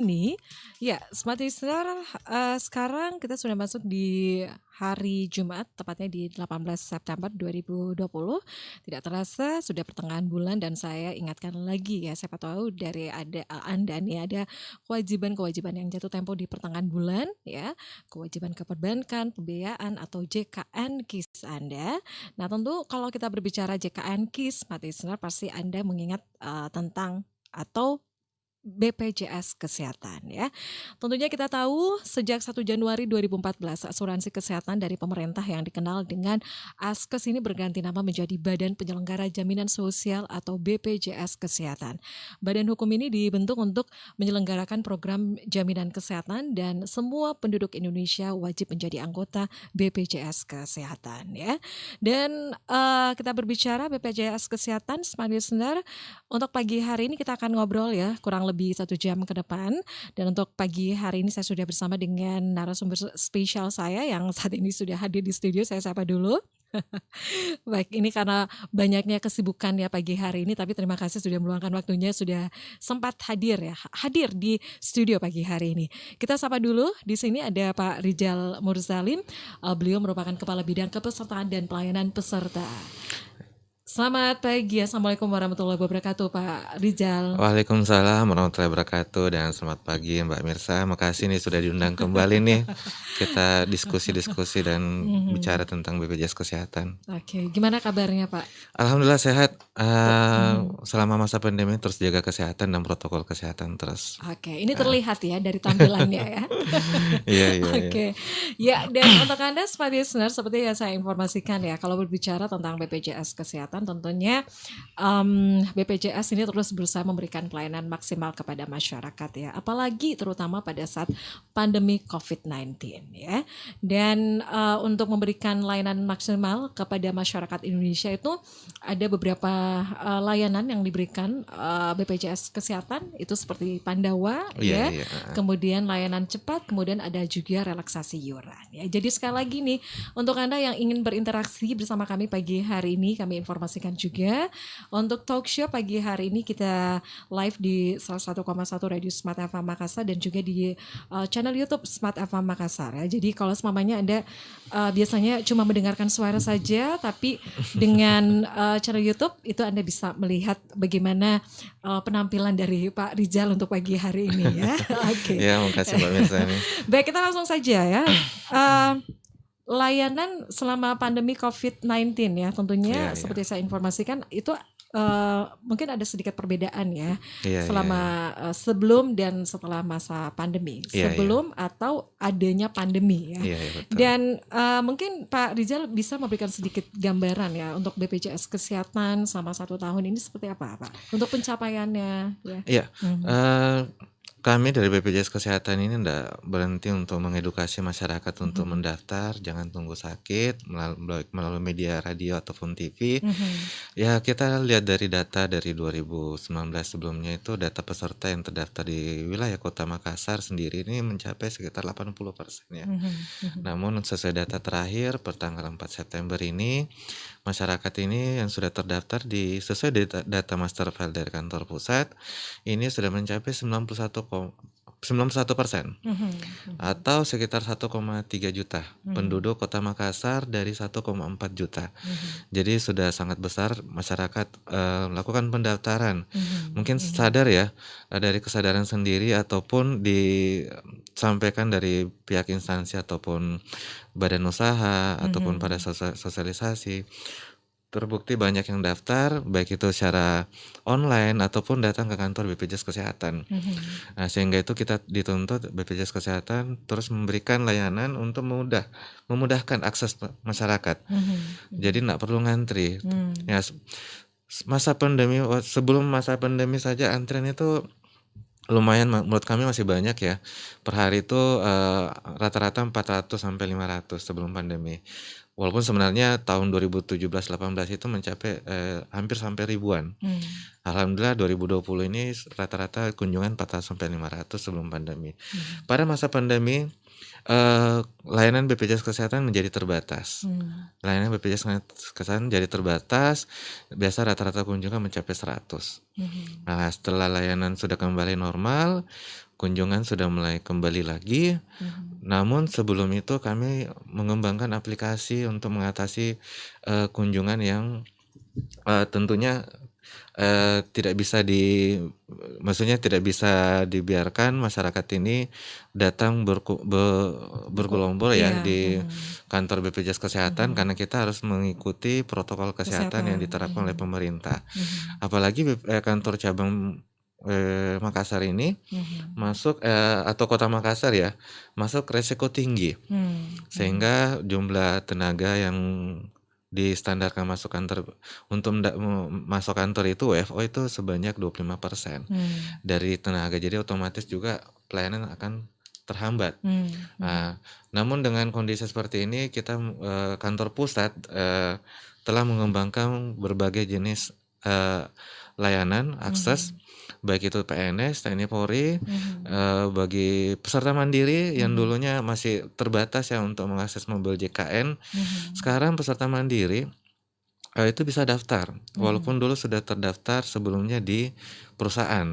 Ini, ya, Smart Listener, sekarang kita sudah masuk di hari Jumat, tepatnya di 18 September 2020. Tidak terasa sudah pertengahan bulan dan saya ingatkan lagi ya, siapa tahu dari Anda nih ada kewajiban-kewajiban yang jatuh tempo di pertengahan bulan ya, kewajiban ke perbankan, pembiayaan atau JKN KIS Anda. Nah, tentu kalau kita berbicara JKN KIS, Smart Listener pasti Anda mengingat tentang atau BPJS Kesehatan ya. Tentunya kita tahu sejak 1 Januari 2014 asuransi kesehatan dari pemerintah yang dikenal dengan Askes ini berganti nama menjadi Badan Penyelenggara Jaminan Sosial atau BPJS Kesehatan. Badan hukum ini dibentuk untuk menyelenggarakan program jaminan kesehatan dan semua penduduk Indonesia wajib menjadi anggota BPJS Kesehatan ya. Dan kita berbicara BPJS Kesehatan, Smart Listener, untuk pagi hari ini kita akan ngobrol ya kurang lebih 1 jam ke depan. Dan untuk pagi hari ini saya sudah bersama dengan narasumber spesial saya yang saat ini sudah hadir di studio. Saya sapa dulu. Baik, ini karena banyaknya kesibukan ya pagi hari ini, tapi terima kasih sudah meluangkan waktunya, sudah sempat hadir di studio pagi hari ini. Kita sapa dulu, di sini ada Pak Rizal Mursalim, beliau merupakan Kepala Bidang Kepesertaan dan Pelayanan Peserta. Selamat pagi, Assalamualaikum warahmatullahi wabarakatuh Pak Rizal. Waalaikumsalam warahmatullahi wabarakatuh dan selamat pagi Mbak Mirsa. Makasih nih sudah diundang kembali nih. Kita diskusi-diskusi dan bicara tentang BPJS Kesehatan. Oke, gimana kabarnya Pak? Alhamdulillah sehat. Selama masa pandemi terus jaga kesehatan dan protokol kesehatan terus. Oke, ini terlihat ya dari tampilannya ya. Iya. Oke, ya, dan untuk Anda Smart Listener, seperti yang saya informasikan ya, kalau berbicara tentang BPJS Kesehatan, tentunya BPJS ini terus berusaha memberikan pelayanan maksimal kepada masyarakat ya, apalagi terutama pada saat pandemi COVID-19 ya. Dan untuk memberikan layanan maksimal kepada masyarakat Indonesia itu ada beberapa layanan yang diberikan BPJS Kesehatan, itu seperti Pandawa ya. Iya. Kemudian layanan cepat, kemudian ada juga relaksasi iuran ya. Jadi sekali lagi nih, untuk Anda yang ingin berinteraksi bersama kami pagi hari ini, kami informasikan juga untuk talk show pagi hari ini kita live di 101,1 Radio Smart FM Makassar dan juga di channel YouTube Smart FM Makassar ya. Jadi kalau semuanya Anda biasanya cuma mendengarkan suara saja, tapi dengan channel YouTube itu Anda bisa melihat bagaimana penampilan dari Pak Rizal untuk pagi hari ini ya. Oke. Ya, makasih Mbak Mirsa nih. Baik, kita langsung saja ya. Layanan selama pandemi COVID-19 ya, tentunya seperti saya informasikan itu mungkin ada sedikit perbedaan ya selama sebelum dan setelah masa pandemi, sebelum atau adanya pandemi ya. Betul. Dan mungkin Pak Rizal bisa memberikan sedikit gambaran ya untuk BPJS Kesehatan selama 1 tahun ini seperti apa Pak untuk pencapaiannya ya. Iya. Kami dari BPJS Kesehatan ini tidak berhenti untuk mengedukasi masyarakat untuk mendaftar, jangan tunggu sakit melalui media radio ataupun TV. Ya, kita lihat dari data dari 2019 sebelumnya itu data peserta yang terdaftar di wilayah Kota Makassar sendiri ini mencapai sekitar 80% ya. Namun sesuai data terakhir per tanggal 4 September ini, masyarakat ini yang sudah terdaftar sesuai data master file dari kantor pusat ini sudah mencapai 91% atau sekitar 1,3 juta penduduk Kota Makassar dari 1,4 juta. Jadi sudah sangat besar masyarakat melakukan pendaftaran. Mungkin sadar ya, dari kesadaran sendiri ataupun disampaikan dari pihak instansi ataupun badan usaha ataupun pada sosialisasi. Terbukti banyak yang daftar, baik itu secara online ataupun datang ke kantor BPJS Kesehatan. Nah, sehingga itu kita dituntut BPJS Kesehatan terus memberikan layanan untuk memudahkan akses masyarakat. Jadi tidak perlu ngantri. Ya, sebelum masa pandemi saja antrian itu lumayan, menurut kami masih banyak ya. Per hari itu rata-rata 400 sampai 500 sebelum pandemi. Walaupun sebenarnya tahun 2017-18 itu mencapai hampir sampai ribuan. Alhamdulillah 2020 ini rata-rata kunjungan 400 sampai 500 sebelum pandemi. Pada masa pandemi layanan BPJS Kesehatan menjadi terbatas. Layanan BPJS Kesehatan menjadi terbatas, biasa rata-rata kunjungan mencapai 100. Nah, setelah layanan sudah kembali normal, kunjungan sudah mulai kembali lagi. Namun sebelum itu kami mengembangkan aplikasi untuk mengatasi kunjungan yang tentunya tidak bisa maksudnya tidak bisa dibiarkan masyarakat ini datang bergelombol ya Iya. di kantor BPJS Kesehatan, karena kita harus mengikuti protokol kesehatan yang diterapkan oleh pemerintah. Apalagi kantor cabang Makassar ini masuk atau Kota Makassar ya, masuk resiko tinggi, sehingga jumlah tenaga yang distandarkan masuk kantor untuk masuk kantor itu WFO itu sebanyak 25% dari tenaga, jadi otomatis juga pelayanan akan terhambat. Namun dengan kondisi seperti ini kita kantor pusat telah mengembangkan berbagai jenis layanan akses, baik itu PNS, TNI Polri, bagi peserta mandiri yang dulunya masih terbatas ya untuk mengakses mobil JKN. Sekarang peserta mandiri itu bisa daftar, walaupun dulu sudah terdaftar sebelumnya di perusahaan.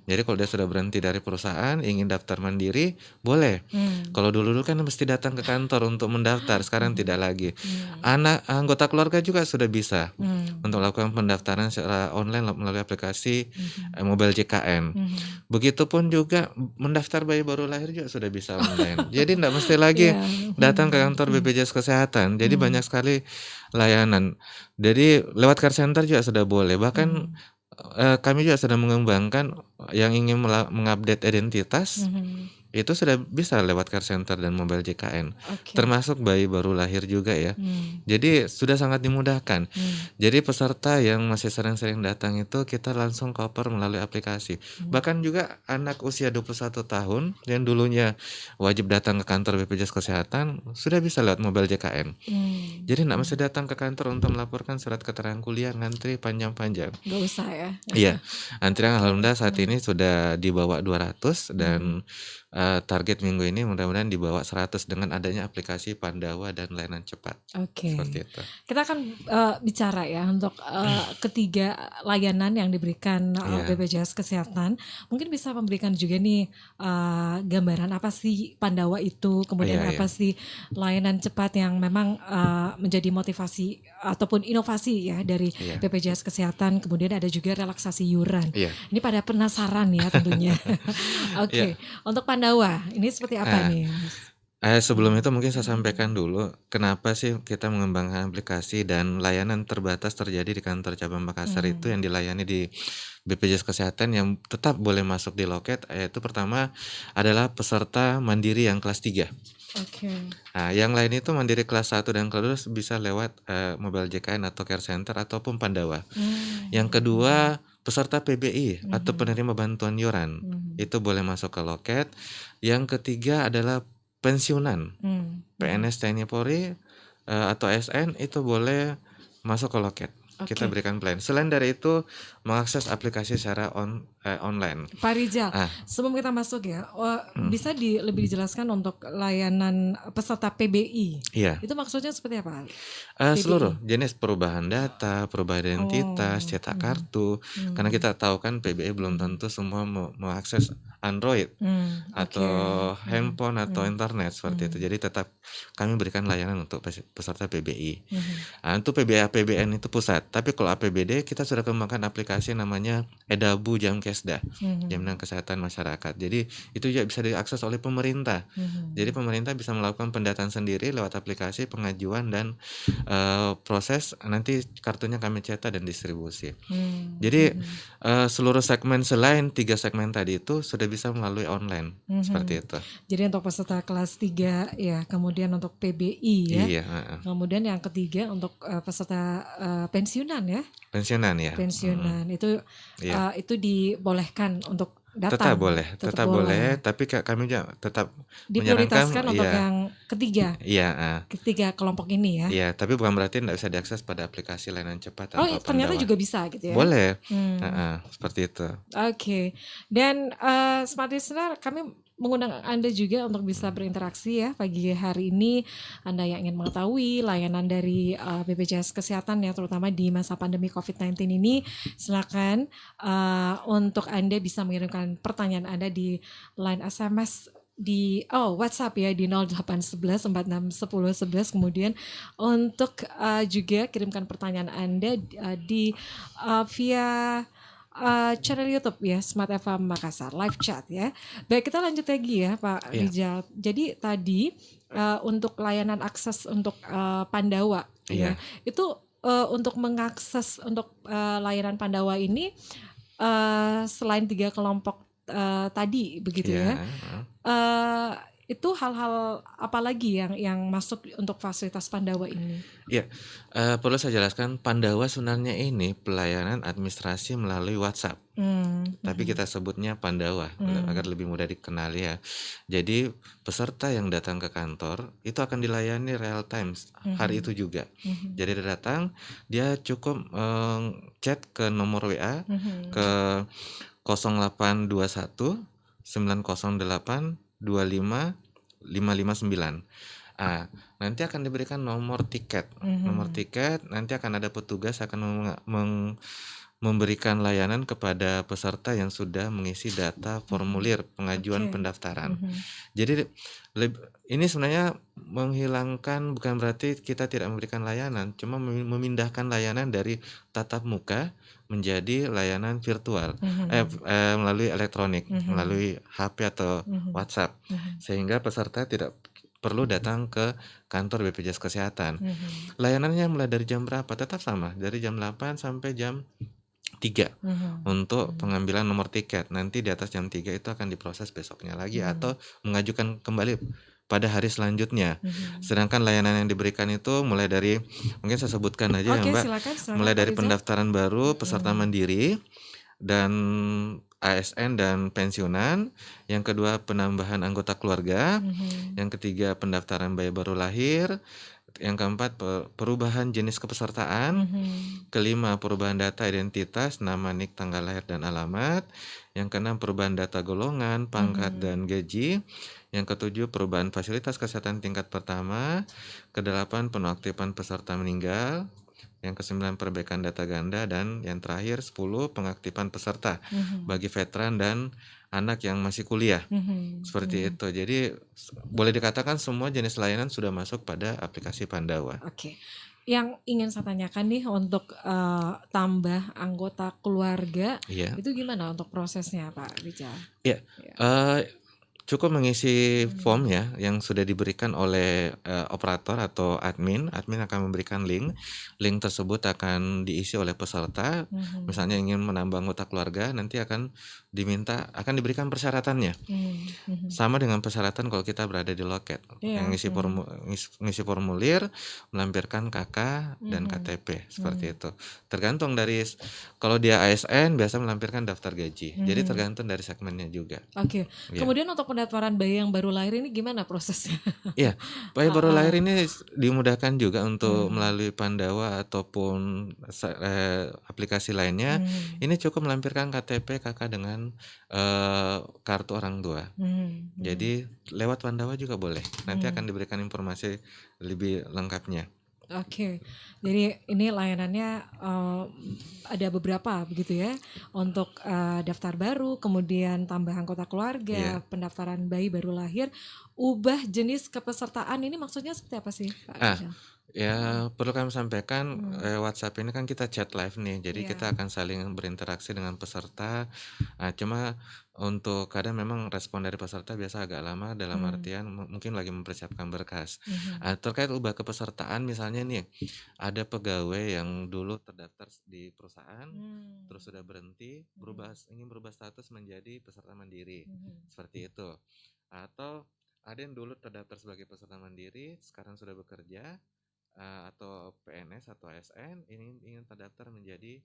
Jadi kalau dia sudah berhenti dari perusahaan, ingin daftar mandiri, boleh. Kalau dulu kan mesti datang ke kantor untuk mendaftar, sekarang tidak lagi. Anggota keluarga juga sudah bisa untuk melakukan pendaftaran secara online melalui aplikasi mobile JKN. Begitupun juga mendaftar bayi baru lahir juga sudah bisa online. Jadi tidak mesti lagi datang ke kantor BPJS Kesehatan. Jadi banyak sekali layanan. Jadi lewat care center juga sudah boleh. Bahkan kami juga sedang mengembangkan yang ingin mengupdate identitas, itu sudah bisa lewat care center dan mobile JKN, termasuk bayi baru lahir juga ya. Jadi sudah sangat dimudahkan. Jadi peserta yang masih sering-sering datang itu kita langsung cover melalui aplikasi. Bahkan juga anak usia 21 tahun yang dulunya wajib datang ke kantor BPJS Kesehatan sudah bisa lewat mobile JKN. Jadi tidak mesti datang ke kantor untuk melaporkan surat keterangan kuliah, ngantri panjang-panjang. Gak usah ya. Iya, antrian alhamdulillah saat ini sudah di bawah 200 dan target minggu ini mudah-mudahan di bawah 100 dengan adanya aplikasi Pandawa dan layanan cepat. Seperti itu. Kita akan bicara ya untuk ketiga layanan yang diberikan BPJS Kesehatan. Mungkin bisa memberikan juga nih gambaran apa sih Pandawa itu, kemudian apa sih layanan cepat yang memang menjadi motivasi ataupun inovasi ya dari BPJS Kesehatan. Kemudian ada juga relaksasi iuran. Ini pada penasaran ya tentunya. Untuk Pandawa ini seperti apa nih? Sebelum itu mungkin saya sampaikan dulu kenapa sih kita mengembangkan aplikasi dan layanan terbatas terjadi di kantor cabang Makassar itu yang dilayani di BPJS Kesehatan yang tetap boleh masuk di loket, yaitu pertama adalah peserta mandiri yang kelas 3. Nah, yang lain itu mandiri kelas 1 dan kelas 2 bisa lewat mobile JKN atau care center ataupun Pandawa. Yang kedua, peserta PBI atau penerima bantuan iuran itu boleh masuk ke loket. Yang ketiga adalah pensiunan, PNS TNI Polri atau ASN itu boleh masuk ke loket. Kita berikan plan. Selain dari itu mengakses aplikasi secara online. Pak Rizal, sebelum kita masuk ya, bisa lebih dijelaskan untuk layanan peserta PBI? Itu maksudnya seperti apa? Seluruh jenis perubahan data, perubahan identitas, cetak kartu. Karena kita tahu kan PBI belum tentu semua mengakses Android atau handphone atau internet seperti itu. Jadi tetap kami berikan layanan untuk peserta PBI. Untuk PBI APBN itu pusat. Tapi kalau APBD kita sudah kembangkan aplikasi namanya Edabu Jamkesda, Jaminan Kesehatan Masyarakat. Jadi itu juga bisa diakses oleh pemerintah. Jadi pemerintah bisa melakukan pendataan sendiri lewat aplikasi, pengajuan dan proses, nanti kartunya kami cetak dan distribusi. Jadi seluruh segmen selain 3 segmen tadi itu sudah bisa melalui online, seperti itu. Jadi untuk peserta kelas 3 ya, kemudian untuk PBI ya. Kemudian yang ketiga untuk peserta pensiunan ya. Pensiunan ya. Pensiunan itu dibolehkan untuk datang. Tetap boleh, tapi kami juga tetap diprioritaskan untuk yang ketiga. Ketiga kelompok ini ya. Iya, tapi bukan berarti tidak bisa diakses pada aplikasi layanan cepat atau Pandawa. Ternyata juga bisa gitu ya. Boleh. Seperti itu. Dan Smart Listener, kami mengundang Anda juga untuk bisa berinteraksi ya pagi hari ini. Anda yang ingin mengetahui layanan dari BPJS Kesehatan ya, terutama di masa pandemi COVID-19 ini, silakan untuk Anda bisa mengirimkan kirimkan pertanyaan Anda di line SMS di WhatsApp ya di 0811 46 10 11. Kemudian untuk juga kirimkan pertanyaan Anda di via channel YouTube ya Smart FM Makassar live chat ya. Baik, kita lanjut lagi ya Pak Iya, Rijal. Jadi tadi untuk layanan akses untuk Pandawa ya, iya, itu untuk mengakses untuk layanan Pandawa ini selain 3 kelompok tadi begitu ya, iya. eh itu hal-hal apa lagi yang masuk untuk fasilitas Pandawa ini? Iya, perlu saya jelaskan Pandawa sebenarnya ini pelayanan administrasi melalui WhatsApp, tapi kita sebutnya Pandawa agar lebih mudah dikenali ya. Jadi peserta yang datang ke kantor itu akan dilayani real time hari itu juga. Jadi dia datang, dia cukup chat ke nomor WA ke 0821 908 25 559. Nanti akan diberikan nomor tiket. Nomor tiket nanti akan ada petugas akan memberikan layanan kepada peserta yang sudah mengisi data formulir pengajuan Oke. pendaftaran. Jadi ini sebenarnya menghilangkan, bukan berarti kita tidak memberikan layanan, cuma memindahkan layanan dari tatap muka menjadi layanan virtual, melalui elektronik, melalui HP atau WhatsApp, sehingga peserta tidak perlu datang ke kantor BPJS Kesehatan. Layanannya mulai dari jam berapa? Tetap sama, dari jam 8 sampai jam 3 untuk pengambilan nomor tiket. Nanti di atas jam 3 itu akan diproses besoknya lagi atau mengajukan kembali pada hari selanjutnya. Sedangkan layanan yang diberikan itu mulai dari, mungkin saya sebutkan aja ya Oke, Mbak, silakan mulai Pak dari Rizal. pendaftaran baru, peserta mandiri, dan ASN dan pensiunan. Yang kedua penambahan anggota keluarga. Yang ketiga pendaftaran bayi baru lahir. Yang keempat perubahan jenis kepesertaan. Kelima perubahan data identitas, nama, nik, tanggal lahir dan alamat. Yang keenam perubahan data golongan, pangkat dan gaji. Yang ketujuh perubahan fasilitas kesehatan tingkat pertama. Kedelapan penonaktifan peserta meninggal. Yang kesembilan perbaikan data ganda, dan yang terakhir 10 pengaktifan peserta bagi veteran dan anak yang masih kuliah. Seperti itu. Jadi boleh dikatakan semua jenis layanan sudah masuk pada aplikasi Pandawa. Oke. Yang ingin saya tanyakan nih untuk tambah anggota keluarga, Iya. itu gimana untuk prosesnya Pak Rijal? Iya. Cukup mengisi form ya yang sudah diberikan oleh operator atau admin. Admin akan memberikan link. Link tersebut akan diisi oleh peserta. Misalnya ingin menambah anggota keluarga, nanti akan diberikan persyaratannya. Sama dengan persyaratan kalau kita berada di loket. Iya. Yang ngisi formulir, melampirkan KK dan KTP, seperti itu. Tergantung dari, kalau dia ASN biasa melampirkan daftar gaji. Jadi tergantung dari segmennya juga. Oke. Iya. Kemudian untuk pendaftaran bayi yang baru lahir ini gimana prosesnya? Iya, bayi baru lahir ini dimudahkan juga untuk melalui Pandawa ataupun aplikasi lainnya. Ini cukup melampirkan KTP KK dengan kartu orang tua. Jadi lewat Pandawa juga boleh. Nanti akan diberikan informasi lebih lengkapnya. Oke, jadi ini layanannya ada beberapa begitu ya, untuk daftar baru, kemudian tambah anggota keluarga, pendaftaran bayi baru lahir, ubah jenis kepesertaan, ini maksudnya seperti apa sih Pak Rizal? Ya, perlu kami sampaikan, WhatsApp ini kan kita chat live nih, jadi kita akan saling berinteraksi dengan peserta. Cuma untuk kadang memang respon dari peserta biasa agak lama, dalam artian mungkin lagi mempersiapkan berkas. Terkait ubah kepesertaan, misalnya nih, ada pegawai yang dulu terdaftar di perusahaan, terus sudah berhenti, ingin berubah status menjadi peserta mandiri, seperti itu. Atau ada yang dulu terdaftar sebagai peserta mandiri, sekarang sudah bekerja, atau PNS atau ASN, ini ingin terdaftar menjadi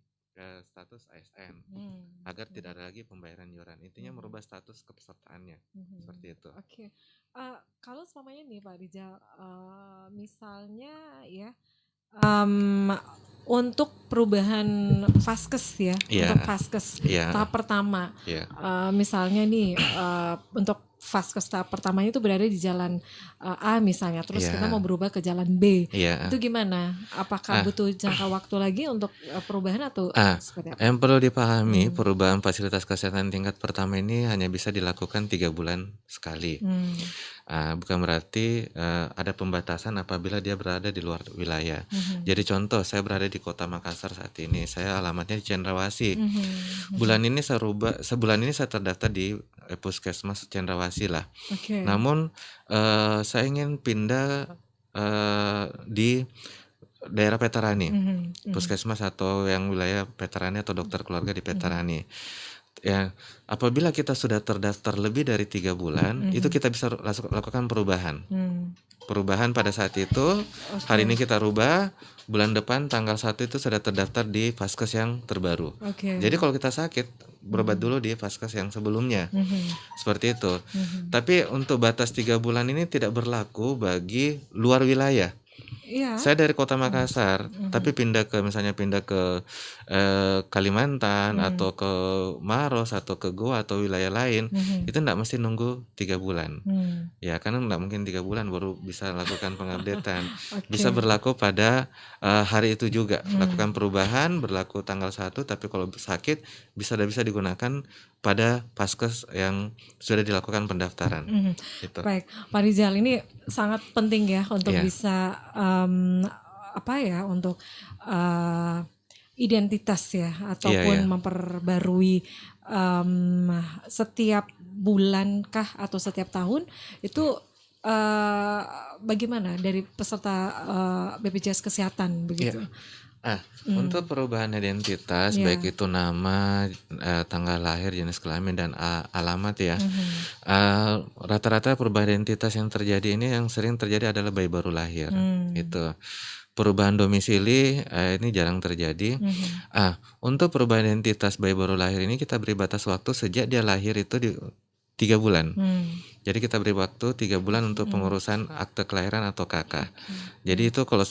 status ASN, agar tidak ada lagi pembayaran iuran. Intinya merubah status kepesertaannya, seperti itu. Oke. Kalau semuanya nih Pak Rijal, misalnya ya untuk perubahan vaskes ya, untuk vaskes tahap pertama, misalnya nih untuk vaskes tahap pertamanya itu berada di jalan A misalnya, terus kita mau berubah ke jalan B, itu gimana? Apakah butuh jangka waktu lagi untuk perubahan atau seperti apa? Yang perlu dipahami, perubahan fasilitas kesehatan tingkat pertama ini hanya bisa dilakukan 3 bulan sekali. Bukan berarti ada pembatasan apabila dia berada di luar wilayah. Jadi contoh, saya berada di Kota Makassar saat ini, saya alamatnya di Cendrawasih. Sebulan ini saya terdaftar di Puskesmas Cendrawasih lah. Namun saya ingin pindah di daerah Petarani, puskesmas atau yang wilayah Petarani atau dokter keluarga di Petarani. Ya, apabila kita sudah terdaftar lebih dari 3 bulan, itu kita bisa lakukan perubahan. Perubahan pada saat itu, hari ini kita rubah, bulan depan tanggal 1 itu sudah terdaftar di vaskes yang terbaru. Jadi kalau kita sakit, berobat dulu di vaskes yang sebelumnya. Seperti itu. Tapi untuk batas 3 bulan ini tidak berlaku bagi luar wilayah. Saya dari Kota Makassar, tapi misalnya pindah ke Kalimantan atau ke Maros atau ke Goa atau wilayah lain, itu enggak mesti nunggu 3 bulan. Ya, karena enggak mungkin 3 bulan baru bisa lakukan pengupdatean. Bisa berlaku pada hari itu juga. Lakukan perubahan, berlaku tanggal 1, tapi kalau sakit bisa digunakan pada vaskes yang sudah dilakukan pendaftaran. Gitu. Baik, Pak Rizal, ini sangat penting ya untuk bisa untuk identitas ya, ataupun memperbarui setiap bulan kah atau setiap tahun itu bagaimana dari peserta BPJS Kesehatan begitu? Untuk perubahan identitas, baik itu nama, tanggal lahir, jenis kelamin, dan alamat ya. Rata-rata perubahan identitas yang terjadi ini, yang sering terjadi adalah bayi baru lahir. Itu. Perubahan domisili ini jarang terjadi. Untuk perubahan identitas bayi baru lahir ini kita beri batas waktu sejak dia lahir itu di 3 bulan. Jadi kita beri waktu 3 bulan untuk pengurusan akte kelahiran atau KK. Jadi itu kalau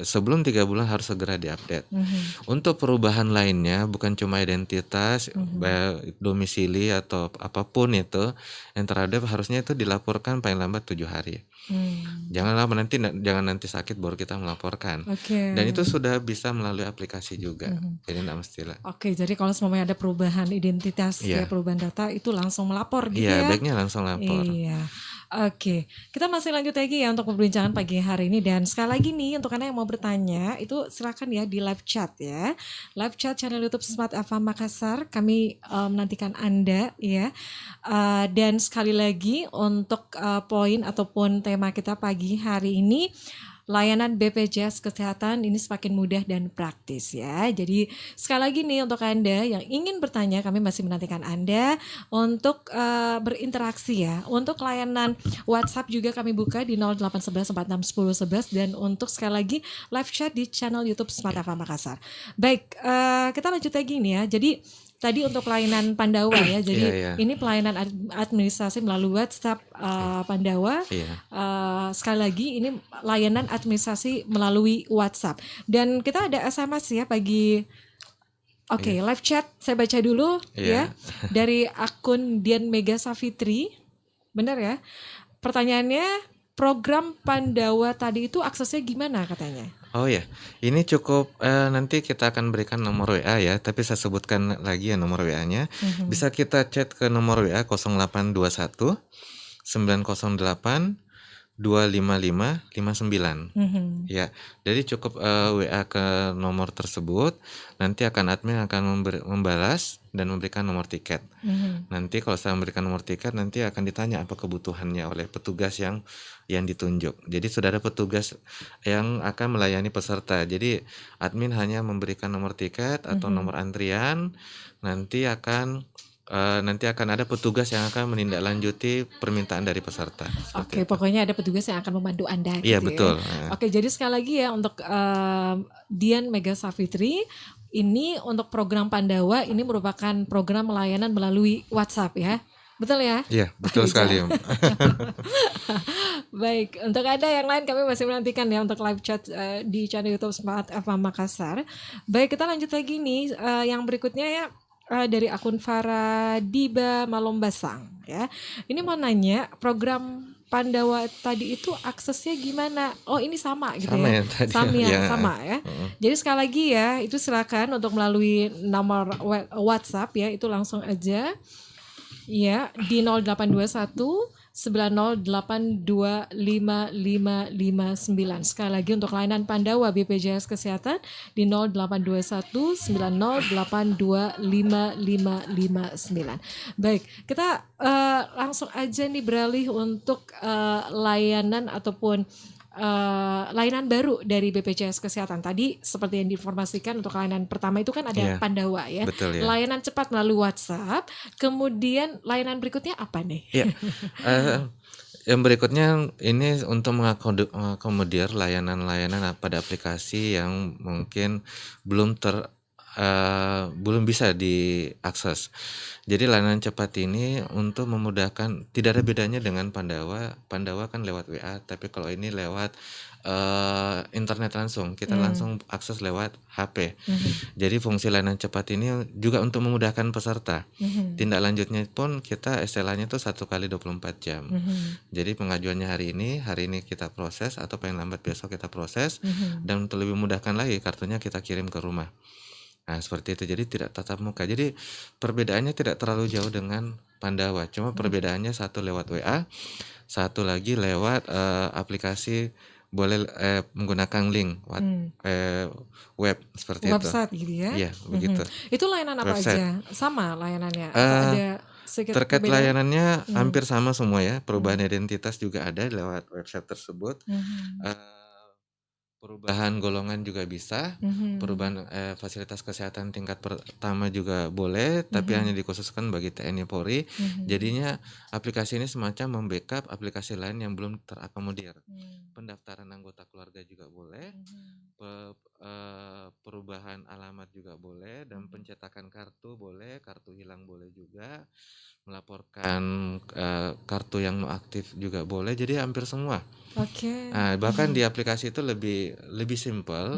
sebelum 3 bulan harus segera diupdate. Untuk perubahan lainnya bukan cuma identitas, domisili atau apapun itu yang terhadap harusnya itu dilaporkan paling lambat 7 hari. Jangan nanti sakit baru kita melaporkan. Dan itu sudah bisa melalui aplikasi juga. Jadi enggak mestilah. Jadi kalau semuanya ada perubahan identitas ya, perubahan data itu langsung melapor gitu ya. Iya, baiknya langsung lapor. Iya. Kita masih lanjut lagi ya untuk perbincangan pagi hari ini, dan sekali lagi nih untuk Anda yang mau bertanya itu silakan ya di live chat ya. Live chat channel YouTube Smart FM Makassar. Kami menantikan Anda ya. Dan sekali lagi untuk poin ataupun tema kita pagi hari ini, layanan BPJS Kesehatan ini semakin mudah dan praktis ya. Jadi sekali lagi nih untuk Anda yang ingin bertanya, kami masih menantikan Anda untuk berinteraksi ya. Untuk layanan WhatsApp juga kami buka di 0811 46 10 11, dan untuk sekali lagi live chat di channel YouTube Smart FM Makassar. Baik, kita lanjut lagi nih ya. Jadi tadi untuk pelayanan Pandawa ya, jadi ini pelayanan administrasi melalui WhatsApp Pandawa. Sekali lagi ini layanan administrasi melalui WhatsApp. Dan kita ada SMS ya pagi. Live chat saya baca dulu ya dari akun Dian Mega Safitri. Benar ya? Pertanyaannya, program Pandawa tadi itu aksesnya gimana katanya? Oh ya, ini cukup nanti kita akan berikan nomor WA ya, tapi saya sebutkan lagi ya nomor WA-nya. Bisa kita chat ke nomor WA 0821 908 25559. Ya, jadi cukup WA ke nomor tersebut. Nanti admin akan membalas dan memberikan nomor tiket. Nanti kalau saya memberikan nomor tiket, nanti akan ditanya apa kebutuhannya oleh petugas yang ditunjuk. Jadi sudah ada petugas yang akan melayani peserta. Jadi admin hanya memberikan nomor tiket atau nomor antrian. Nanti akan ada petugas yang akan menindaklanjuti permintaan dari peserta. Pokoknya ada petugas yang akan membantu Anda. Iya, betul. Jadi sekali lagi ya untuk Dian Mega Safitri, ini untuk program Pandawa ini merupakan program layanan melalui WhatsApp ya. Betul ya? Iya, betul sekali. Baik, untuk Anda yang lain kami masih menantikan ya untuk live chat di channel YouTube Smart FM Makassar. Baik, kita lanjut lagi nih yang berikutnya ya. dari akun Faradiba Malombasang ya. Ini mau nanya program Pandawa tadi itu aksesnya gimana? Oh ini sama gitu Sama ya? ya tadi Sama ya. Jadi sekali lagi ya, itu silakan untuk melalui nomor WhatsApp ya, itu langsung aja ya di 0821 90825559. Sekali lagi untuk layanan Pandawa BPJS Kesehatan di 0821 90825559. Baik, kita langsung aja nih beralih untuk layanan ataupun layanan baru dari BPJS Kesehatan. Tadi seperti yang diinformasikan untuk layanan pertama itu kan ada Iya, Pandawa ya. betul ya. Layanan cepat melalui WhatsApp. Kemudian layanan berikutnya apa nih? Iya. Yang berikutnya ini untuk mengakomodir layanan-layanan pada aplikasi yang mungkin belum bisa diakses. Jadi layanan cepat ini untuk memudahkan, tidak ada bedanya dengan Pandawa. Pandawa kan lewat WA, tapi kalau ini lewat internet langsung, kita langsung akses lewat HP. Jadi fungsi layanan cepat ini juga untuk memudahkan peserta. Tindak lanjutnya pun kita SLA-nya itu 1 kali 24 jam. Jadi pengajuannya hari ini kita proses, atau paling lambat besok kita proses, dan untuk lebih memudahkan lagi kartunya kita kirim ke rumah. Nah seperti itu, jadi tidak tatap muka. Jadi perbedaannya tidak terlalu jauh dengan Pandawa, cuma perbedaannya satu lewat WA, satu lagi lewat aplikasi, boleh menggunakan link web seperti Website gitu ya? Iya begitu. Itu layanan apa Website. aja? Sama layanannya? Atau ada sedikit Terkait perbedaan? layanannya hampir sama semua ya. Perubahan identitas juga ada lewat website tersebut. Perubahan golongan juga bisa, perubahan fasilitas kesehatan tingkat pertama juga boleh, tapi hanya dikhususkan bagi TNI Polri. Jadinya aplikasi ini semacam membackup aplikasi lain yang belum terakomodir. Pendaftaran anggota keluarga juga boleh, perubahan alamat juga boleh, dan pencetakan kartu boleh, kartu hilang boleh juga, melaporkan kartu yang no aktif juga boleh. Jadi hampir semua. Oke. Bahkan di aplikasi itu lebih simpel,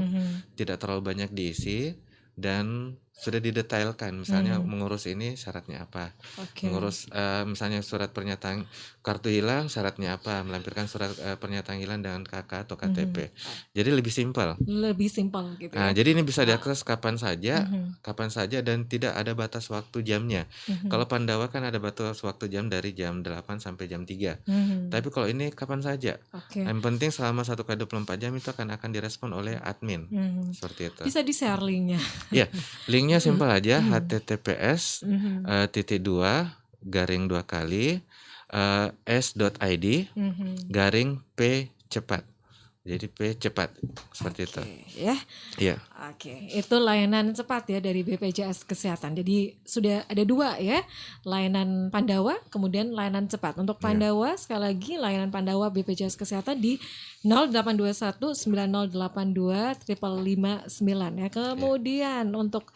tidak terlalu banyak diisi, dan sudah didetailkan. Misalnya mengurus ini syaratnya apa, Oke. mengurus misalnya surat pernyataan kartu hilang syaratnya apa, melampirkan surat pernyataan hilang dengan KK atau KTP. Jadi lebih simpel. Lebih simpel gitu ya? Jadi ini bisa diakses kapan saja, dan tidak ada batas waktu jamnya. Kalau Pandawa kan ada batas waktu jam dari jam 8 sampai jam 3. Tapi kalau ini kapan saja. Oke. Yang penting selama 1 kali 24 jam itu akan direspon oleh admin. Seperti itu. Bisa di-share linknya? Iya, linknya simpel aja, https://s.id/p-cepat. Jadi P cepat seperti itu. Ya. Iya. Oke, itu layanan cepat ya dari BPJS Kesehatan. Jadi sudah ada 2 ya, layanan Pandawa, kemudian layanan cepat. Untuk Pandawa sekali lagi layanan Pandawa BPJS Kesehatan di 0821 9082 559 ya. Kemudian untuk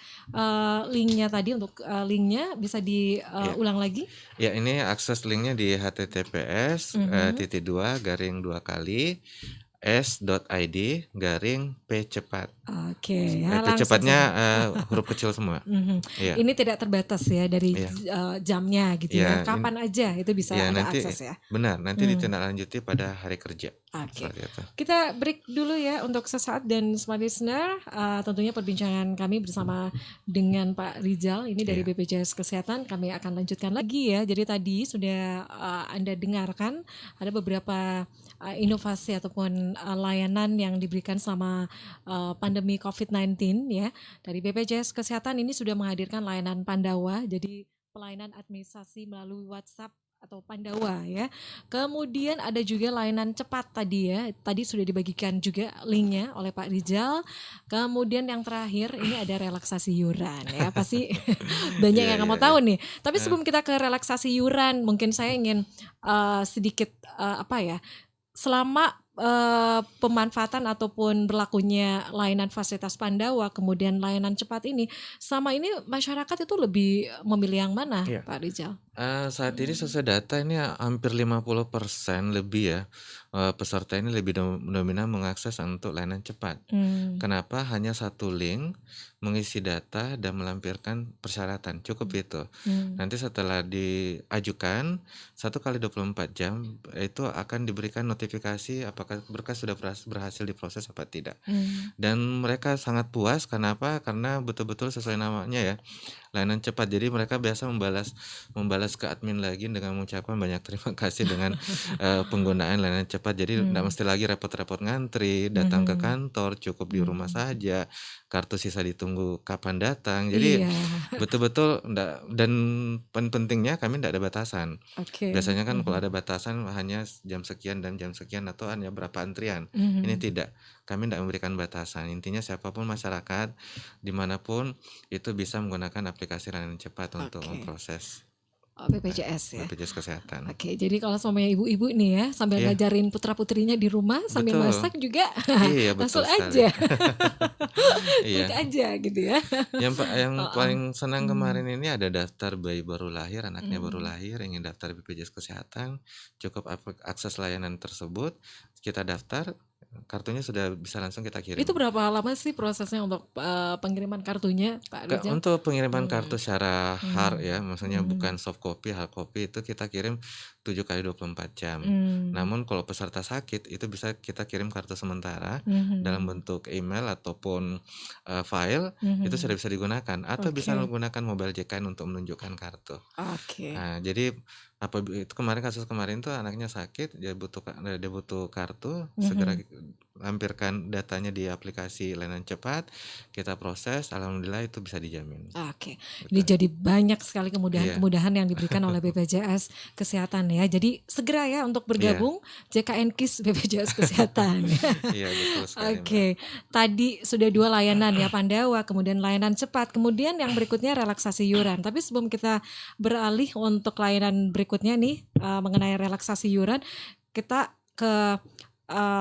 linknya tadi, untuk linknya bisa diulang lagi? Ya, ini akses linknya di https://s.id/p-cepat. Oke, ya, P cepatnya huruf kecil semua. Iya. Ini tidak terbatas ya dari jamnya gitu ya. Iya, Kapan aja itu bisa Ya, ada nanti akses ya. benar, nanti ditindaklanjuti pada hari kerja. Oke. Seperti itu. Kita break dulu ya untuk sesaat, dan smart listener, tentunya perbincangan kami bersama dengan Pak Rizal ini dari BPJS Kesehatan kami akan lanjutkan lagi ya. Jadi tadi sudah Anda dengarkan ada beberapa inovasi ataupun layanan yang diberikan selama pandemi COVID-19 ya. Dari BPJS Kesehatan ini sudah menghadirkan layanan Pandawa, jadi pelayanan administrasi melalui WhatsApp atau Pandawa ya. Kemudian ada juga layanan cepat tadi ya. Tadi sudah dibagikan juga linknya oleh Pak Rizal. Kemudian yang terakhir ini ada relaksasi yuran ya. Pasti banyak yang mau tahu nih. Tapi sebelum kita ke relaksasi yuran, mungkin saya ingin sedikit selama pemanfaatan ataupun berlakunya layanan fasilitas Pandawa kemudian layanan cepat ini, sama ini masyarakat itu lebih memilih yang mana, Pak Rizal? Saat ini sesuai data ini hampir 50% lebih ya, peserta ini lebih dominan mengakses untuk layanan cepat. Mmm, Kenapa? Hanya satu link, mengisi data dan melampirkan persyaratan, cukup itu. mmm, Nanti setelah diajukan, 1 kali 24 jam itu akan diberikan notifikasi apakah berkas sudah berhasil diproses apa tidak. mmm, Dan mereka sangat puas, kenapa? Karena betul-betul sesuai namanya ya, layanan cepat. Jadi mereka biasa membalas membalas ke admin lagi dengan mengucapkan banyak terima kasih dengan, penggunaan layanan cepat. Jadi nggak mmm, mesti lagi repot-repot ngantri, datang ke mhm, kantor, cukup di rumah mmm. saja, kartu sisa ditunggu kapan datang. Jadi Iya, betul-betul ndak, dan pentingnya kami ndak ada batasan. oke, Biasanya kan kalau mhm, ada batasan hanya jam sekian dan jam sekian atau hanya berapa antrian. Ini mhm, tidak, kami tidak memberikan batasan. Intinya siapapun masyarakat, dimanapun itu bisa menggunakan aplikasi layanan cepat untuk oke. memproses, Oh, BPJS ya? BPJS Kesehatan. Oke, jadi kalau semuanya ibu-ibu nih ya, sambil Iya, ngajarin putra-putrinya di rumah, sambil betul. masak juga Iya, betul langsung sekali. aja, klik Iya. aja gitu ya. Yang Heeh, paling senang mmm, kemarin ini ada daftar bayi baru lahir, anaknya baru mhm. lahir, ingin daftar BPJS Kesehatan, cukup akses layanan tersebut, kita daftar, kartunya sudah bisa langsung kita Itu kirim. berapa lama sih prosesnya untuk, pengiriman kartunya, Pak Rizal? Untuk pengiriman kartu Mmm, secara hard ya, mmm, maksudnya bukan mhm, soft copy, hard copy itu kita kirim 7 kali 24 jam. mmm, Namun kalau peserta sakit itu bisa kita kirim kartu sementara dalam mhm, bentuk email ataupun, file, itu sudah mhm, bisa digunakan atau bisa oke, menggunakan mobile JKN untuk menunjukkan kartu. oke, Jadi itu kemarin, kasus kemarin tuh anaknya sakit, dia butuh kartu, segera mhm. lampirkan datanya di aplikasi layanan cepat, kita proses, alhamdulillah itu bisa dijamin, Oke, ini gitu. jadi banyak sekali Iya, kemudahan-kemudahan yang diberikan oleh BPJS Kesehatan ya. Jadi segera ya untuk iya, bergabung JKN KIS BPJS Kesehatan. iya betul sekali, Mbak. Oke, tadi sudah 2 layanan ya, Pandawa, kemudian layanan cepat, kemudian yang berikutnya relaksasi iuran. Tapi sebelum kita beralih untuk layanan berikutnya nih, mengenai relaksasi iuran, kita ke,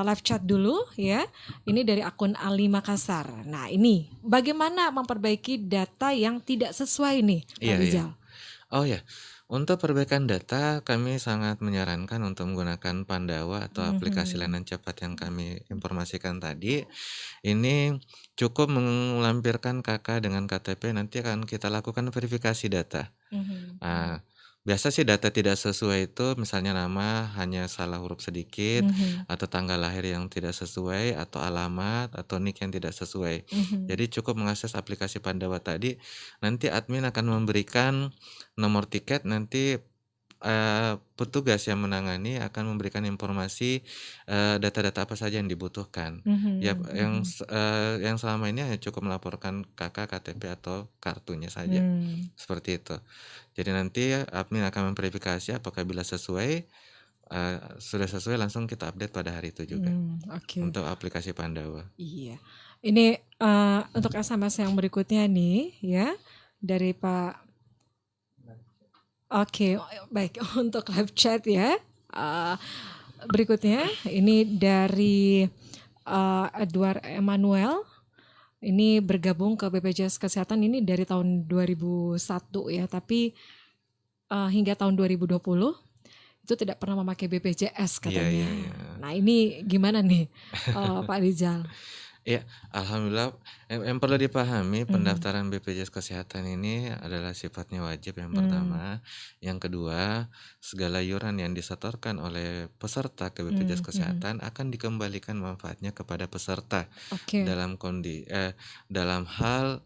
live chat dulu ya. Ini dari akun Ali Makassar. Nah ini, bagaimana memperbaiki data yang tidak sesuai nih, Pak Iya, iya. Rizal? Oh ya, untuk perbaikan data kami sangat menyarankan untuk menggunakan Pandawa atau aplikasi Mhm, layanan cepat yang kami informasikan tadi. Ini cukup melampirkan KK dengan KTP, nanti akan kita lakukan verifikasi data. mhm, mhm, Nah, biasa sih data tidak sesuai itu misalnya nama hanya salah huruf sedikit, mhm, atau tanggal lahir yang tidak sesuai, atau alamat, atau NIK yang tidak sesuai. mhm. Jadi cukup mengakses aplikasi Pandawa tadi, nanti admin akan memberikan nomor tiket, nanti, petugas yang menangani akan memberikan informasi, data-data apa saja yang dibutuhkan. Ya, Mhm, mhm. yang selama ini hanya cukup melaporkan KK, KTP, atau kartunya saja, Mmm, seperti itu. Jadi nanti admin akan memverifikasi apakah bila sesuai, sudah sesuai langsung kita update pada hari itu juga, oke. untuk aplikasi Pandawa. Iya. Ini, untuk SMS yang berikutnya nih ya, dari Pak oke, baik untuk live chat ya, eee, berikutnya ini dari, Edward Emmanuel, ini bergabung ke BPJS Kesehatan ini dari tahun 2001 ya, tapi, hingga tahun 2020 itu tidak pernah memakai BPJS Iya, iya, katanya. iya. Nah ini gimana nih, Pak Rizal? Iya, alhamdulillah, yang perlu dipahami Mhm, pendaftaran BPJS Kesehatan ini adalah sifatnya wajib yang mmm, pertama. Yang kedua, segala iuran yang disetorkan oleh peserta ke BPJS mhm, Kesehatan akan dikembalikan manfaatnya kepada peserta oke. dalam hal,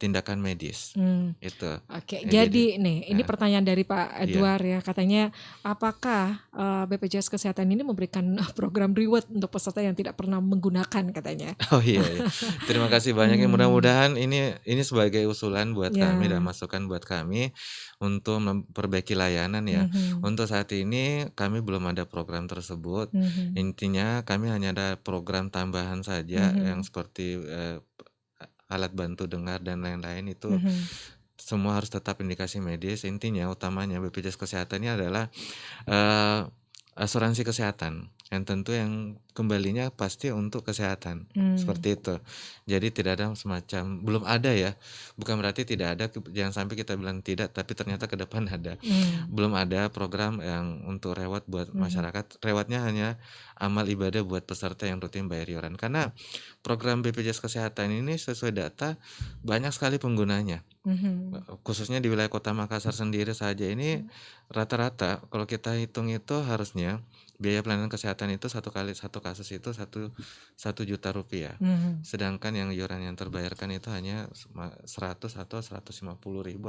tindakan medis, Mmm, itu. oke. Jadi Jadi nih, ini heeh, pertanyaan dari Pak iya. Edward ya, katanya apakah, BPJS Kesehatan ini memberikan program reward untuk peserta yang tidak pernah menggunakan katanya? Oh, iya, iya. Terima kasih banyak ya, Mmm, mudah-mudahan ini sebagai usulan buat kami dan ya, masukan buat kami untuk memperbaiki layanan ya. mhm, Untuk saat ini kami belum ada program tersebut. mhm, Intinya kami hanya ada program tambahan saja yang mhm, seperti, alat bantu dengar dan lain-lain, itu mhm, semua harus tetap indikasi medis. Intinya utamanya BPJS Kesehatan ini adalah, eee, asuransi kesehatan. yang tentu yang kembalinya pasti untuk kesehatan, seperti itu. Jadi tidak ada semacam, belum ada ya, bukan berarti tidak ada, jangan sampai kita bilang tidak, tapi ternyata ke depan ada. Belum ada program yang untuk reward buat masyarakat, rewardnya hanya amal ibadah buat peserta yang rutin bayar iuran. Karena program BPJS Kesehatan ini sesuai data banyak sekali penggunanya. Khususnya di wilayah Kota Makassar sendiri saja ini rata-rata kalau kita hitung itu harusnya biaya pelayanan kesehatan itu satu kasus itu 1 juta rupiah. Sedangkan yang iuran yang terbayarkan itu hanya 100 atau 150.000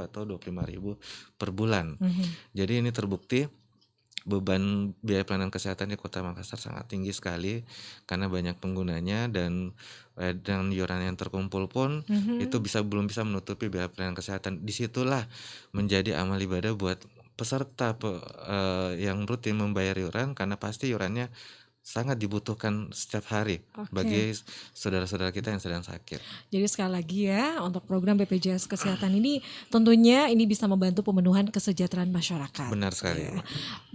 atau 25.000 per bulan. Jadi ini terbukti beban biaya pelayanan kesehatan di Kota Makassar sangat tinggi sekali karena banyak penggunanya, dan dengan iuran yang terkumpul pun itu belum bisa menutupi biaya pelayanan kesehatan. Disitulah menjadi amal ibadah buat peserta yang rutin membayar iuran, karena pasti iurannya sangat dibutuhkan setiap hari bagi saudara-saudara kita yang sedang sakit. Jadi sekali lagi ya, untuk program BPJS Kesehatan ini tentunya ini bisa membantu pemenuhan kesejahteraan masyarakat. Benar sekali. Ya.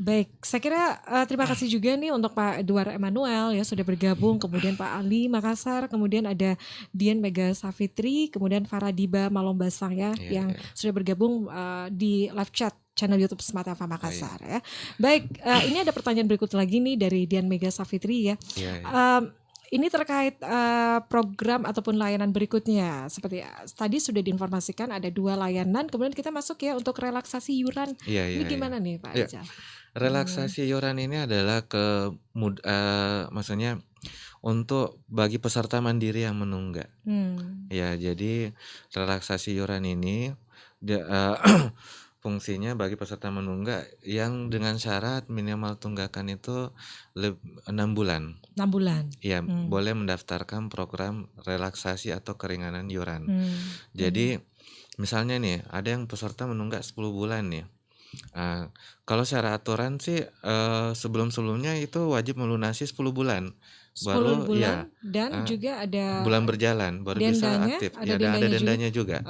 Baik, saya kira terima kasih juga nih untuk Pak Edward Emmanuel ya sudah bergabung, kemudian Pak Ali Makassar, kemudian ada Dian Mega Safitri, kemudian Faradiba Malombasang ya yang sudah bergabung di live chat channel YouTube Smart FM Makassar ya. Baik, ini ada pertanyaan berikut lagi nih dari Dian Mega Safitri ya. Ini terkait program ataupun layanan berikutnya. Seperti tadi sudah diinformasikan ada 2 layanan, kemudian kita masuk ya untuk relaksasi iuran. Ini gimana nih Pak Rizal? Relaksasi iuran ini adalah maksudnya untuk bagi peserta mandiri yang menunggak. Ya, jadi relaksasi iuran ini fungsinya bagi peserta menunggak yang dengan syarat minimal tunggakan itu 6 bulan. 6 bulan. Iya, boleh mendaftarkan program relaksasi atau keringanan iuran. Jadi misalnya nih, ada yang peserta menunggak 10 bulan nih. Kalau secara aturan sih sebelum-sebelumnya itu wajib melunasi 10 bulan. 10 bulan dan juga ada bulan berjalan baru bisa aktif. Ada dendanya juga.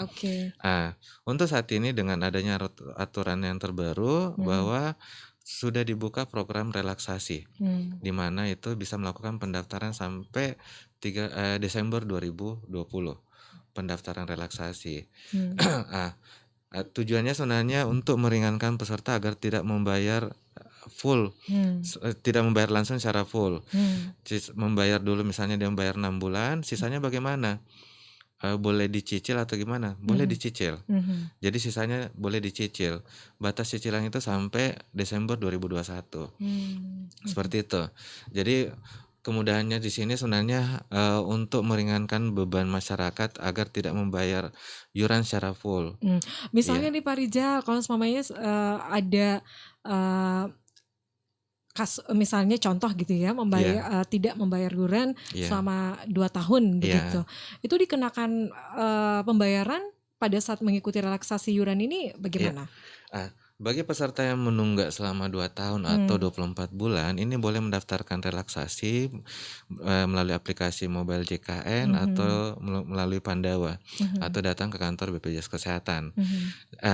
Untuk saat ini dengan adanya aturan yang terbaru bahwa sudah dibuka program relaksasi, di mana itu bisa melakukan pendaftaran sampai 3 Desember 2020 pendaftaran relaksasi. Tujuannya sebenarnya untuk meringankan peserta agar tidak membayar full, tidak membayar langsung secara full. Membayar dulu, misalnya dia membayar 6 bulan, sisanya bagaimana? Boleh dicicil atau gimana? Boleh dicicil. Jadi sisanya boleh dicicil. Batas cicilan itu sampai Desember 2021. Seperti itu. Jadi kemudahannya di sini sebenarnya untuk meringankan beban masyarakat agar tidak membayar iuran secara full. Misalnya nih Pak Rizal, kalau semuanya ada misalnya contoh gitu ya, tidak membayar iuran selama 2 tahun begitu. Itu dikenakan pembayaran pada saat mengikuti relaksasi iuran ini bagaimana? Bagi peserta yang menunggak selama 2 tahun atau 24 bulan, ini boleh mendaftarkan relaksasi melalui aplikasi mobile JKN atau melalui Pandawa atau datang ke kantor BPJS Kesehatan.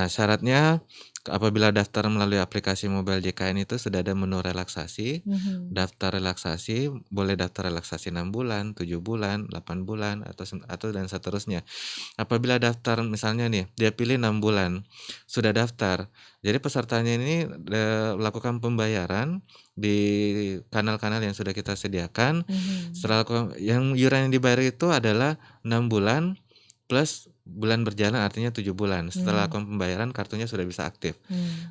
Syaratnya apabila daftar melalui aplikasi mobile JKN itu sudah ada menu relaksasi, daftar relaksasi, boleh daftar relaksasi 6 bulan, 7 bulan, 8 bulan atau dan seterusnya. Apabila daftar misalnya nih, dia pilih 6 bulan, sudah daftar. Jadi pesertanya ini lakukan pembayaran di kanal-kanal yang sudah kita sediakan. Setelah yang iuran yang dibayar itu adalah 6 bulan plus bulan berjalan, artinya 7 bulan. Setelah lakukan pembayaran, kartunya sudah bisa aktif.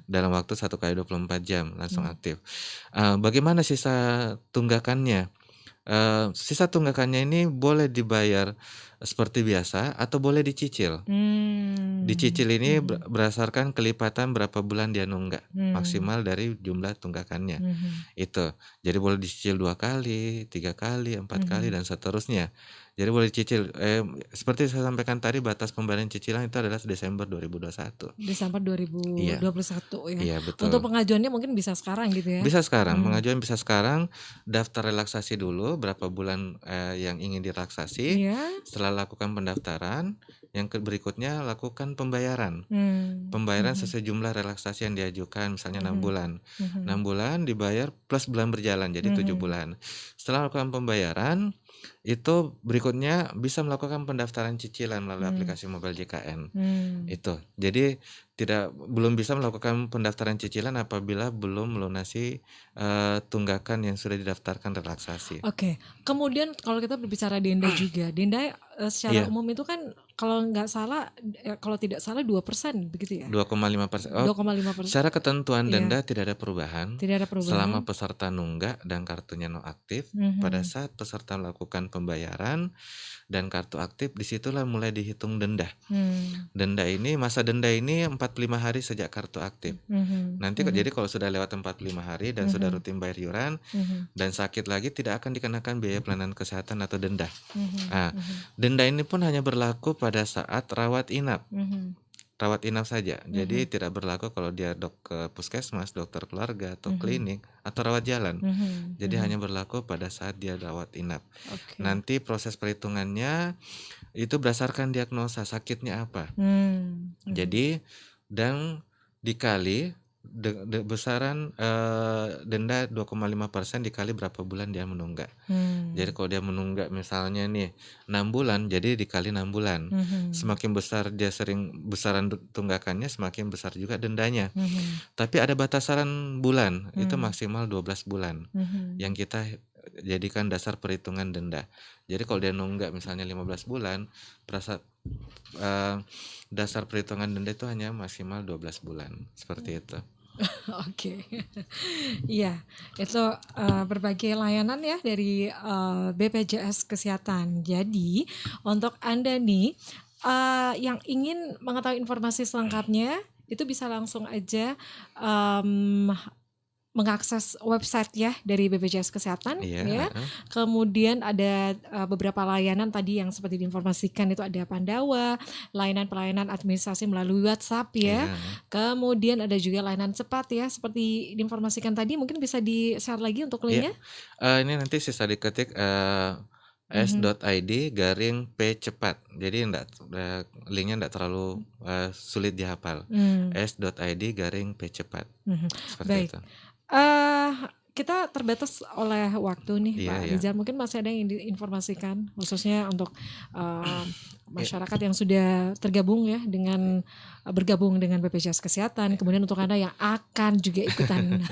Dalam waktu 1x24 jam langsung aktif. Bagaimana sisa tunggakannya? Sisa tunggakannya ini boleh dibayar seperti biasa atau boleh dicicil. Dicicil ini berdasarkan kelipatan berapa bulan dia nunggak, maksimal dari jumlah tunggakannya. Itu. Jadi boleh dicicil 2 kali, 3 kali, 4 kali dan seterusnya. Jadi boleh dicicil. Seperti saya sampaikan tadi, batas pembayaran cicilan itu adalah Desember 2021. Desember 2021 ya. Iya, betul. Untuk pengajuannya mungkin bisa sekarang gitu ya. Bisa sekarang, pengajuan bisa sekarang. Daftar relaksasi dulu berapa bulan yang ingin direlaksasi. Setelah setelah lakukan pendaftaran, yang berikutnya lakukan pembayaran. Pembayaran sesuai jumlah relaksasi yang diajukan, misalnya 6 bulan. 6 bulan dibayar plus bulan berjalan, jadi 7 bulan. Setelah melakukan pembayaran, itu berikutnya bisa melakukan pendaftaran cicilan melalui aplikasi mobile JKN. Itu. Jadi belum bisa melakukan pendaftaran cicilan apabila belum melunasi tunggakan yang sudah didaftarkan relaksasi. Oke. Kemudian kalau kita berbicara denda juga, denda secara Iya. umum itu kan kalau nggak salah, kalau tidak salah 2% begitu ya? 2,5%. 2,5%. Secara ketentuan Iya. denda tidak ada perubahan. Tidak ada Selama perubahan. peserta nunggak dan kartunya nonaktif, pada saat peserta melakukan pembayaran dan kartu aktif, disitulah mulai dihitung denda. Denda ini, masa denda ini 45 hari sejak kartu aktif. Nanti jadi kalau sudah lewat 45 hari dan sudah rutin bayar iuran dan sakit lagi, tidak akan dikenakan biaya pelayanan kesehatan atau denda. Denda ini pun hanya berlaku pada saat rawat inap. Rawat inap saja. Jadi tidak berlaku kalau dia ke puskesmas, dokter keluarga, atau klinik, atau rawat jalan. Jadi hanya berlaku pada saat dia rawat inap. Nanti proses perhitungannya itu berdasarkan diagnosa sakitnya apa. Jadi dan dikali besaran denda 2,5% dikali berapa bulan dia menunggak. Jadi kalau dia menunggak misalnya nih 6 bulan, jadi dikali 6 bulan. Semakin besar dia besaran tunggakannya, semakin besar juga dendanya. Tapi ada batasan bulan, itu maksimal 12 bulan yang kita jadikan dasar perhitungan denda. Jadi kalau dia nunggak misalnya 15 bulan, dasar perhitungan denda itu hanya maksimal 12 bulan. Seperti itu. Oke. Iya, itu berbagai layanan ya dari BPJS Kesehatan. Jadi untuk Anda nih yang ingin mengetahui informasi selengkapnya, itu bisa langsung aja mengakses website ya dari BPJS Kesehatan ya. Kemudian ada beberapa layanan tadi yang seperti diinformasikan, itu ada Pandawa, layanan pelayanan administrasi melalui WhatsApp ya. Kemudian ada juga layanan cepat ya, seperti diinformasikan tadi. Mungkin bisa di-share lagi untuk linknya. Ini nanti sisa diketik s.id garing P cepat. Jadi linknya enggak terlalu sulit dihafal. s.id garing P cepat. Seperti Baik. itu. Kita terbatas oleh waktu nih Pak Rizal. Mungkin masih ada yang diinformasikan khususnya untuk masyarakat yang sudah tergabung ya bergabung dengan BPJS Kesehatan. Kemudian untuk Anda yang akan juga ikutan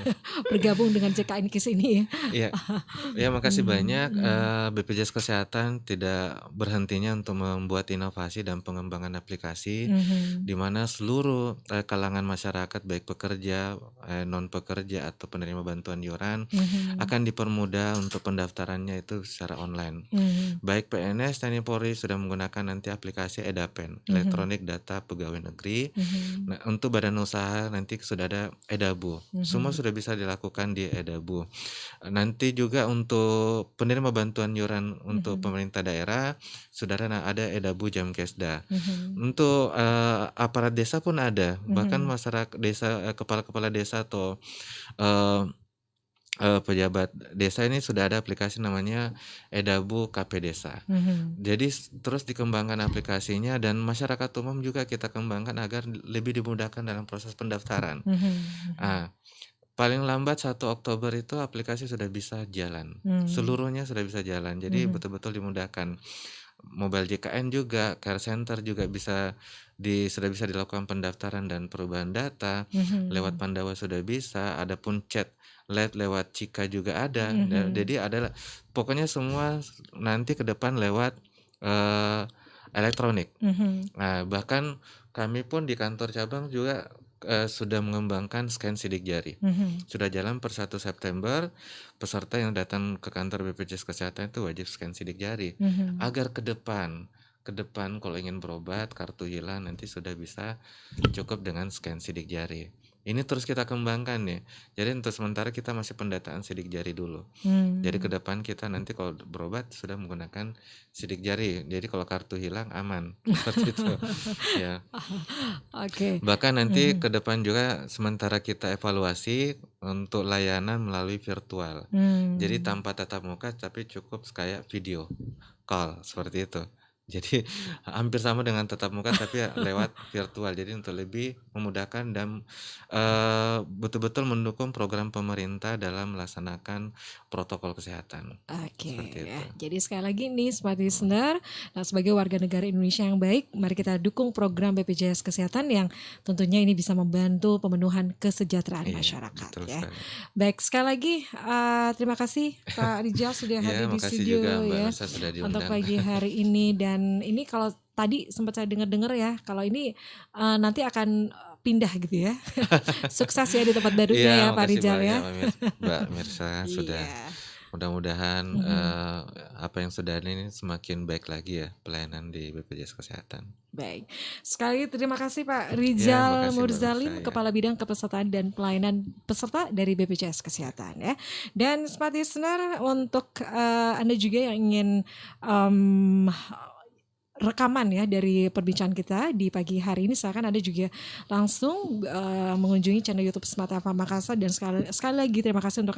bergabung dengan JKN KIS ini. Ya, makasih banyak. BPJS Kesehatan tidak berhentinya untuk membuat inovasi dan pengembangan aplikasi di mana seluruh kalangan masyarakat baik pekerja, non pekerja atau penerima bantuan iuran akan dipermudah untuk pendaftarannya itu secara online. Baik PNS, TNI Polri sudah menggunakan nanti aplikasi EDAPEN, Elektronik Data Pegawai Negeri. Nah, untuk badan usaha nanti sudah ada EDABU. Semua sudah bisa dilakukan di EDABU. Nanti juga untuk penerima bantuan iuran untuk pemerintah daerah sudah ada EDABU Jamkesda. Untuk aparat desa pun ada. Bahkan masyarakat desa, kepala-kepala desa atau pejabat desa ini sudah ada aplikasi namanya EDABU KP Desa. Jadi terus dikembangkan aplikasinya dan masyarakat umum juga kita kembangkan agar lebih dimudahkan dalam proses pendaftaran. Paling lambat 1 Oktober itu aplikasi sudah bisa jalan. Seluruhnya sudah bisa jalan. Jadi betul-betul dimudahkan. Mobile JKN juga, care center juga sudah bisa dilakukan pendaftaran dan perubahan data. Lewat Pandawa sudah bisa, adapun chat lewat Cika juga ada. Jadi pokoknya semua nanti ke depan lewat elektronik. Bahkan kami pun di kantor cabang juga sudah mengembangkan scan sidik jari. Sudah jalan per 1 September, peserta yang datang ke kantor BPJS Kesehatan itu wajib scan sidik jari. Agar ke depan kalau ingin berobat, kartu hilang nanti sudah bisa cukup dengan scan sidik jari. Ini terus kita kembangkan nih. Jadi untuk sementara kita masih pendataan sidik jari dulu. Jadi ke depan kita nanti kalau berobat sudah menggunakan sidik jari. Jadi kalau kartu hilang aman. Seperti itu. Ya. Bahkan nanti ke depan juga sementara kita evaluasi untuk layanan melalui virtual. Jadi tanpa tatap muka tapi cukup kayak video call seperti itu. Jadi hampir sama dengan tatap muka tapi ya lewat virtual. Jadi untuk lebih memudahkan dan, betul-betul mendukung program pemerintah dalam melaksanakan protokol kesehatan, Oke, seperti ya. itu. Jadi sekali lagi nih Smart Listener, nah sebagai warga negara Indonesia yang baik, mari kita dukung program BPJS Kesehatan yang tentunya ini bisa membantu pemenuhan kesejahteraan Iya, masyarakat betul ya. sekali. Baik, sekali lagi terima kasih Pak Rijal sudah Iya, hadir di makasih juga studio Mbak ya Mersa sudah untuk diundang. pagi hari ini. Dan ini kalau tadi sempat saya dengar-dengar ya, kalau ini nanti akan pindah gitu ya. Sukses ya di tempat Iya, barunya ya Pak makasih Rijal banyak ya. Mbak Mirsa sudah Iya. mudah-mudahan, Mhm. apa yang sudah ada ini semakin baik lagi ya pelayanan di BPJS Kesehatan. Baik, sekali lagi terima kasih Pak Iya, Rijal makasih Mbak Mirsa, Murzalim, ya. Kepala Bidang Kepesertaan dan Pelayanan Peserta dari BPJS Kesehatan ya. Dan Smart Listener, untuk Anda juga yang ingin em, rekaman ya dari perbincangan kita di pagi hari ini, silakan Anda juga langsung mengunjungi channel YouTube Smart FM Makassar. Dan sekali lagi terima kasih untuk